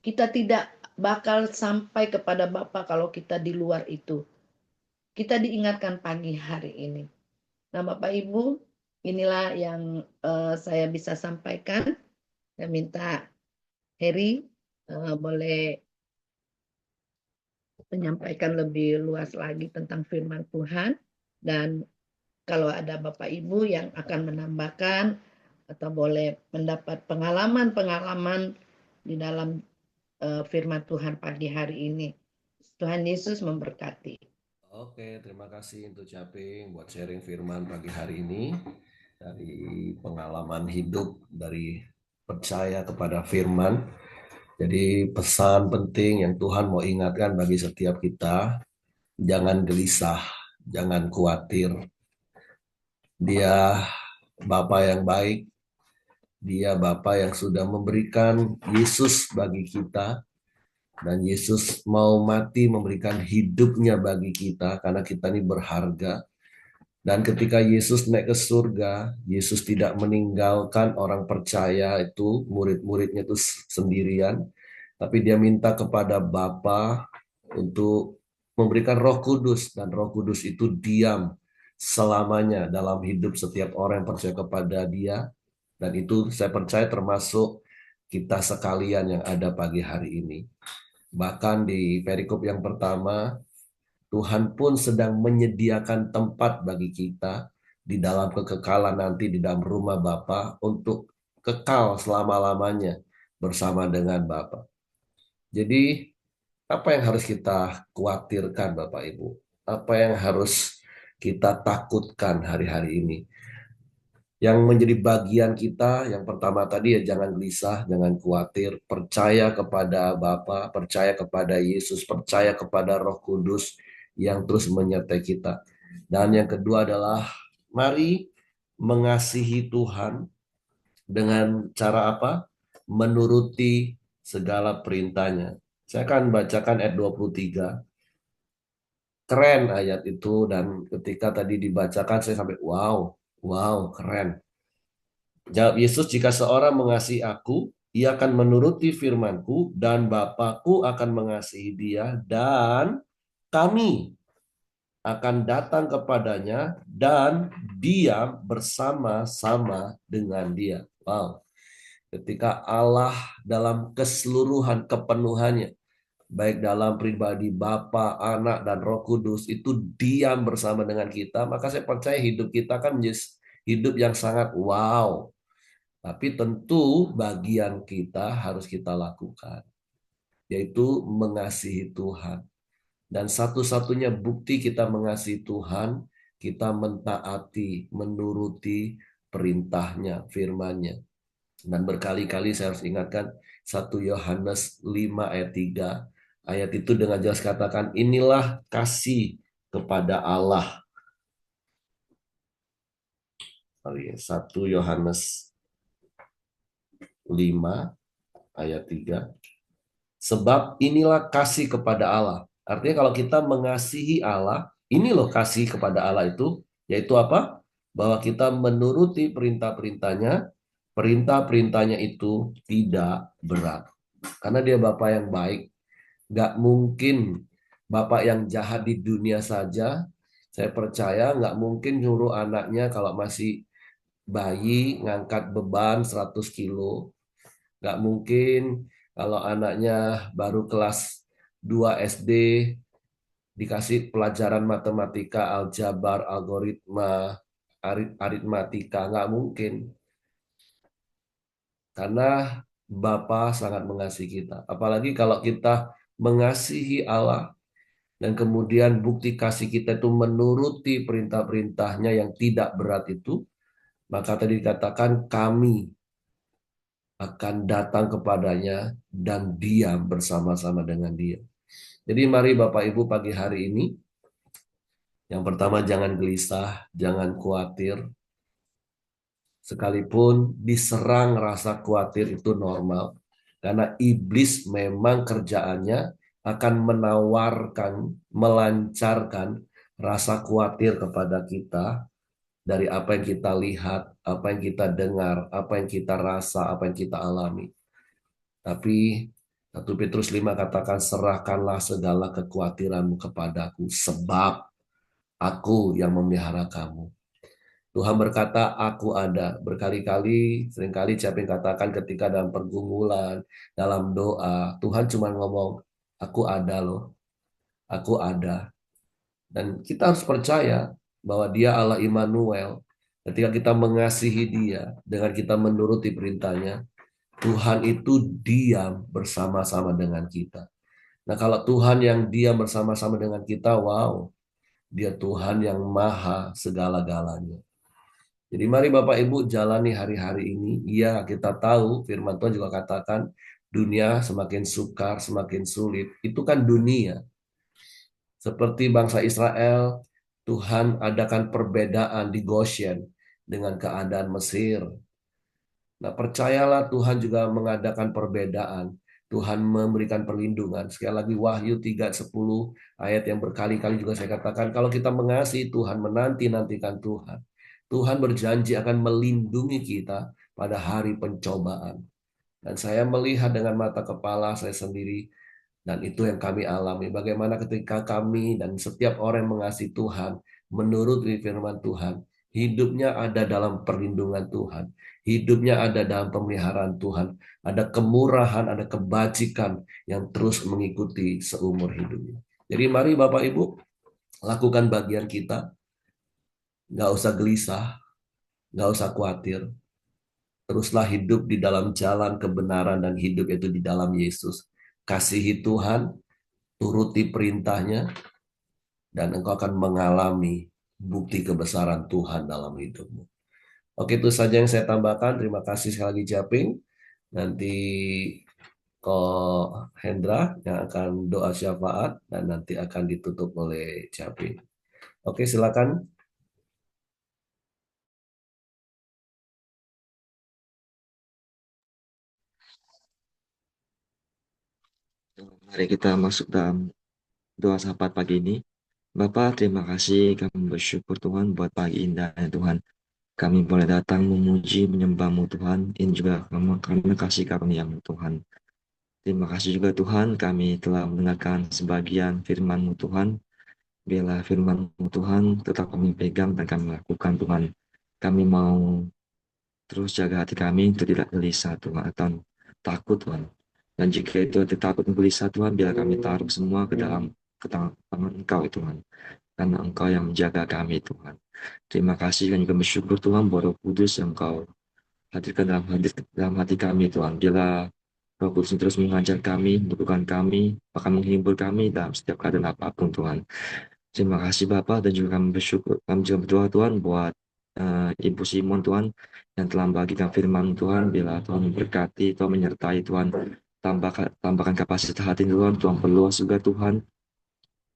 Kita tidak bakal sampai kepada Bapa kalau kita di luar itu. Kita diingatkan pagi hari ini. Nah, Bapak Ibu, inilah yang saya bisa sampaikan. Saya minta Heri boleh menyampaikan lebih luas lagi tentang firman Tuhan. Dan kalau ada Bapak Ibu yang akan menambahkan atau boleh mendapat pengalaman-pengalaman di dalam firman Tuhan pagi hari ini. Tuhan Yesus memberkati. Oke, terima kasih untuk Caping buat sharing firman pagi hari ini dari pengalaman hidup, dari percaya kepada firman. Jadi pesan penting yang Tuhan mau ingatkan bagi setiap kita, jangan gelisah, jangan khawatir. Dia Bapa yang baik, Dia Bapa yang sudah memberikan Yesus bagi kita, dan Yesus mau mati memberikan hidupnya bagi kita karena kita ini berharga. Dan ketika Yesus naik ke surga, Yesus tidak meninggalkan orang percaya itu, murid-muridnya itu sendirian, tapi dia minta kepada Bapa untuk memberikan Roh Kudus, dan Roh Kudus itu diam selamanya dalam hidup setiap orang yang percaya kepada Dia. Dan itu saya percaya termasuk kita sekalian yang ada pagi hari ini. Bahkan di perikop yang pertama, Tuhan pun sedang menyediakan tempat bagi kita di dalam kekekalan nanti di dalam rumah Bapa untuk kekal selama-lamanya bersama dengan Bapa. Jadi apa yang harus kita khawatirkan Bapak Ibu? Apa yang harus kita takutkan hari-hari ini? Yang menjadi bagian kita, yang pertama tadi ya jangan gelisah, jangan khawatir, percaya kepada Bapa, percaya kepada Yesus, percaya kepada Roh Kudus yang terus menyertai kita. Dan yang kedua adalah mari mengasihi Tuhan dengan cara apa? Menuruti segala perintahnya. Saya akan bacakan ayat 23. Keren ayat itu, dan ketika tadi dibacakan saya sampai wow, keren. Jawab Yesus, jika seorang mengasihi aku, ia akan menuruti firman-Ku, dan Bapa-Ku akan mengasihi dia, dan kami akan datang kepadanya, dan dia bersama-sama dengan dia. Wow. Ketika Allah dalam keseluruhan kepenuhannya, baik dalam pribadi Bapa, Anak, dan Roh Kudus, itu diam bersama dengan kita, maka saya percaya hidup kita kan menjadi hidup yang sangat wow. Tapi tentu bagian kita harus kita lakukan, yaitu mengasihi Tuhan. Dan satu-satunya bukti kita mengasihi Tuhan, kita mentaati, menuruti perintahnya, firman-Nya. Dan berkali-kali saya harus ingatkan 1 Yohanes 5 ayat 3. Ayat itu dengan jelas katakan, inilah kasih kepada Allah. 1 Yohanes 5 ayat 3. Sebab inilah kasih kepada Allah. Artinya kalau kita mengasihi Allah, ini loh kasih kepada Allah itu, yaitu apa? Bahwa kita menuruti perintah-perintahnya, perintah-perintahnya itu tidak berat. Karena dia Bapa yang baik, gak mungkin Bapak yang jahat di dunia saja, saya percaya nggak mungkin nyuruh anaknya kalau masih bayi ngangkat beban 100 kilo. Nggak mungkin kalau anaknya baru kelas 2 SD dikasih pelajaran matematika, aljabar, algoritma, aritmatika. Nggak mungkin. Karena Bapa sangat mengasihi kita. Apalagi kalau kita mengasihi Allah dan kemudian bukti kasih kita itu menuruti perintah-perintahnya yang tidak berat itu, maka tadi dikatakan kami akan datang kepadanya dan diam bersama-sama dengan dia. Jadi mari Bapak Ibu pagi hari ini, yang pertama jangan gelisah, jangan khawatir. Sekalipun diserang rasa khawatir itu normal. Karena iblis memang kerjaannya akan menawarkan, melancarkan rasa khawatir kepada kita dari apa yang kita lihat, apa yang kita dengar, apa yang kita rasa, apa yang kita alami. Tapi 1 Petrus 5 katakan, serahkanlah segala kekhawatiranmu kepadaku, sebab aku yang memelihara kamu. Tuhan berkata, aku ada. Berkali-kali, seringkali siapa yang katakan ketika dalam pergumulan, dalam doa, Tuhan cuma ngomong, aku ada loh, aku ada. Dan kita harus percaya bahwa dia Allah Immanuel. Ketika kita mengasihi dia, dengan kita menuruti perintahnya, Tuhan itu diam bersama-sama dengan kita. Nah kalau Tuhan yang diam bersama-sama dengan kita, wow, dia Tuhan yang maha segala-galanya. Jadi mari Bapak Ibu jalani hari-hari ini. Iya, kita tahu firman Tuhan juga katakan dunia semakin sukar, semakin sulit. Itu kan dunia. Seperti bangsa Israel, Tuhan adakan perbedaan di Goshen dengan keadaan Mesir. Nah, percayalah Tuhan juga mengadakan perbedaan. Tuhan memberikan perlindungan. Sekali lagi Wahyu 3:10 ayat yang berkali-kali juga saya katakan, kalau kita mengasihi Tuhan, menanti-nantikan Tuhan, Tuhan berjanji akan melindungi kita pada hari pencobaan. Dan saya melihat dengan mata kepala saya sendiri, dan itu yang kami alami. Bagaimana ketika kami dan setiap orang yang mengasihi Tuhan, menurut firman Tuhan, hidupnya ada dalam perlindungan Tuhan. Hidupnya ada dalam pemeliharaan Tuhan. Ada kemurahan, ada kebajikan yang terus mengikuti seumur hidupnya. Jadi mari Bapak Ibu, lakukan bagian kita. Nggak usah gelisah, nggak usah khawatir. Teruslah hidup di dalam jalan kebenaran dan hidup itu di dalam Yesus. Kasihi Tuhan, turuti perintahnya, dan engkau akan mengalami bukti kebesaran Tuhan dalam hidupmu. Oke, itu saja yang saya tambahkan. Terima kasih sekali lagi Japing. Nanti Ko Hendra yang akan doa syafaat dan nanti akan ditutup oleh Japing. Oke, silakan. Mari kita masuk dalam doa syafaat pagi ini. Bapak, terima kasih kami bersyukur Tuhan buat pagi indahnya Tuhan. Kami boleh datang memuji, menyembah-Mu Tuhan. Ini juga karena kasih karunia-Mu Tuhan. Terima kasih juga Tuhan, kami telah mendengarkan sebagian firman-Mu Tuhan. Biarlah firman-Mu Tuhan tetap kami pegang dan kami lakukan Tuhan. Kami mau terus jaga hati kami untuk tidak gelisah Tuhan atau takut Tuhan. Dan jika itu takut dan gelisah Tuhan, biar kami taruh semua ke dalam ke tangan Engkau Tuhan. Karena Engkau yang menjaga kami Tuhan. Terima kasih dan juga bersyukur Tuhan buat Roh Kudus yang Engkau hadirkan dalam hati kami Tuhan. Bila Roh Kudus terus mengajar kami, mendudukan kami, bahkan menghibur kami dalam setiap keadaan apapun Tuhan. Terima kasih Bapak dan juga kami bersyukur, kami juga berdoa Tuhan buat Ibu Simon Tuhan yang telah membagikan firman Tuhan. Bila Tuhan memberkati, Tuhan menyertai Tuhan, tambahkan kapasitas hati Tuhan, Tuhan perluas juga Tuhan,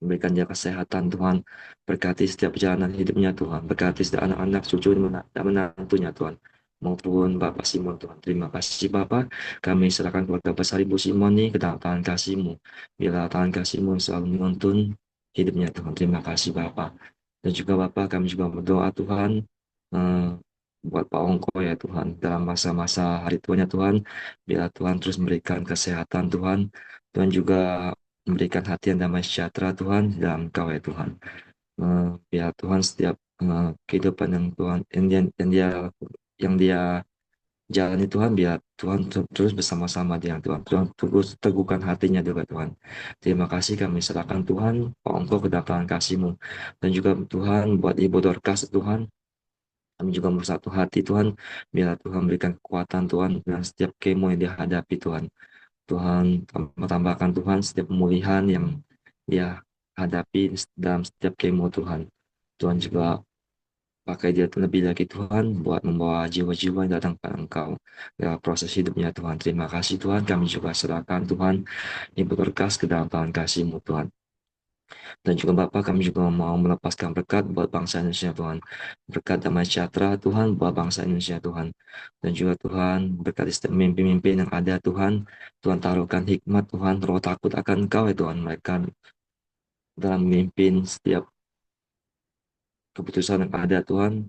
memberikan dia kesehatan Tuhan, berkati setiap perjalanan hidupnya Tuhan, berkati setiap anak-anak, cucu dan menantunya Tuhan, maupun Bapak Simon Tuhan. Terima kasih Bapak, kami serahkan keluarga besar Ibu Simon ini ke dalam tangan kasih-Mu. Bila tangan kasih-Mu selalu menuntun hidupnya Tuhan. Terima kasih Bapak. Dan juga Bapak, kami juga berdoa Tuhan, eh, buat Pak Ongko ya Tuhan, dalam masa-masa hari tuanya Tuhan, bila Tuhan terus memberikan kesehatan Tuhan, Tuhan juga memberikan hati yang damai sejahtera Tuhan di dalam Engkau ya Tuhan. Biar Tuhan setiap kehidupan yang Tuhan yang dia jalani Tuhan, biar Tuhan terus bersama-sama dengan Tuhan. Tuhan terus teguhkan hatinya juga Tuhan. Terima kasih kami serahkan Tuhan, Pak Engkau ke dalam tangan kasih-Mu. Dan juga Tuhan buat Ibu Dorcas Tuhan, kami juga bersatu hati Tuhan, biar Tuhan berikan kekuatan Tuhan dengan setiap kemo yang dihadapi Tuhan. Tuhan tambahkan Tuhan setiap pemulihan yang dia hadapi dalam setiap kemo Tuhan. Tuhan juga pakai dia terlebih lagi Tuhan buat membawa jiwa-jiwa yang datang kepada Engkau dalam proses hidupnya Tuhan. Terima kasih Tuhan, kami juga serahkan Tuhan Ibu Dorcas ke dalam tangan kasih-Mu Tuhan. Dan juga Bapak, kami juga mau melepaskan berkat buat bangsa Indonesia Tuhan. Berkat damai sejahtera Tuhan buat bangsa Indonesia Tuhan. Dan juga Tuhan berkat setiap mimpi-mimpi yang ada Tuhan. Tuhan taruhkan hikmat Tuhan, roh takut akan Engkau ya Tuhan. Mereka dalam memimpin setiap keputusan yang ada Tuhan,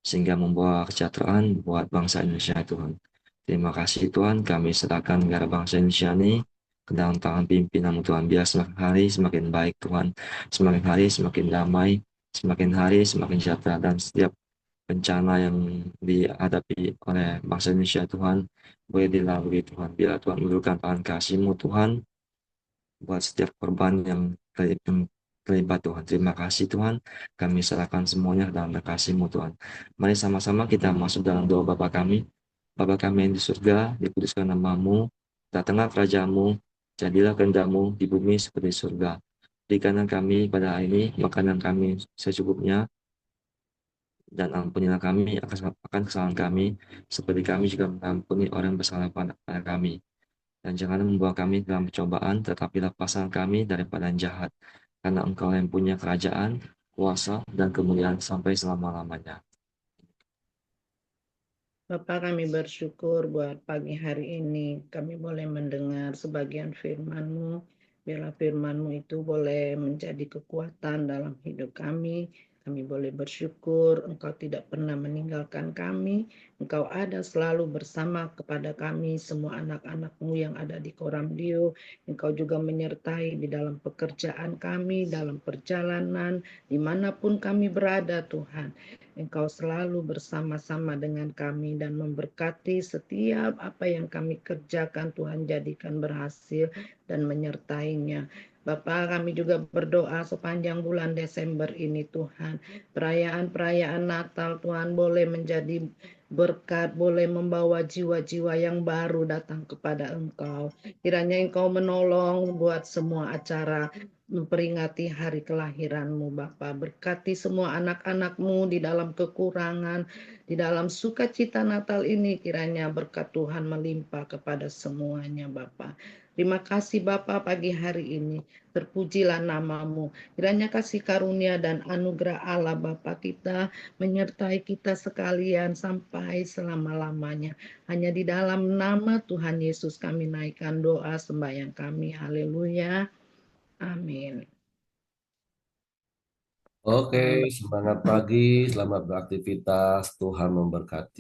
sehingga membawa kesejahteraan buat bangsa Indonesia Tuhan. Terima kasih Tuhan, kami serahkan negara bangsa Indonesia ini ke dalam tangan pimpinan Tuhan. Biar semakin hari semakin baik Tuhan, semakin hari semakin damai, semakin hari semakin sejahtera, dan setiap bencana yang dihadapi oleh bangsa Indonesia Tuhan boleh dilalui Tuhan. Biar Tuhan menurunkan tangan kasih-Mu Tuhan buat setiap korban yang terlibat Tuhan. Terima kasih Tuhan, kami serahkan semuanya dalam kasih-Mu Tuhan. Mari sama-sama kita masuk dalam doa Bapa kami. Bapa kami yang di surga, dikuduskan nama-Mu, datanglah kerajaan-Mu, jadilah kehendak-Mu di bumi seperti di surga. Berikanlah kami pada hari ini makanan kami secukupnya, dan ampunilah kami akan kesalahan kami, seperti kami juga mengampuni orang yang bersalah pada kami. Dan janganlah membawa kami dalam percobaan, tetapi lepaskan kami daripada yang jahat. Karena Engkau yang punya kerajaan, kuasa, dan kemuliaan sampai selama-lamanya. Bapak, kami bersyukur buat pagi hari ini. Kami boleh mendengar sebagian firman-Mu. Biarlah firman-Mu itu boleh menjadi kekuatan dalam hidup kami. Kami boleh bersyukur Engkau tidak pernah meninggalkan kami. Engkau ada selalu bersama kepada kami, semua anak-anak-Mu yang ada di Koramdio. Engkau juga menyertai di dalam pekerjaan kami, dalam perjalanan, dimanapun kami berada Tuhan. Engkau selalu bersama-sama dengan kami dan memberkati setiap apa yang kami kerjakan. Tuhan jadikan berhasil dan menyertainya. Bapa, kami juga berdoa sepanjang bulan Desember ini Tuhan. Perayaan-perayaan Natal Tuhan boleh menjadi berkat, boleh membawa jiwa-jiwa yang baru datang kepada Engkau. Kiranya Engkau menolong buat semua acara memperingati hari kelahiran-Mu Bapa. Berkati semua anak-anak-Mu di dalam kekurangan, di dalam sukacita Natal ini, kiranya berkat Tuhan melimpah kepada semuanya Bapa. Terima kasih Bapa pagi hari ini. Terpujilah nama-Mu. Kiranya kasih karunia dan anugerah Allah Bapa kita menyertai kita sekalian sampai selama-lamanya. Hanya di dalam nama Tuhan Yesus kami naikkan doa sembahyang kami. Haleluya. Amin. Oke, semangat pagi, selamat beraktivitas, Tuhan memberkati.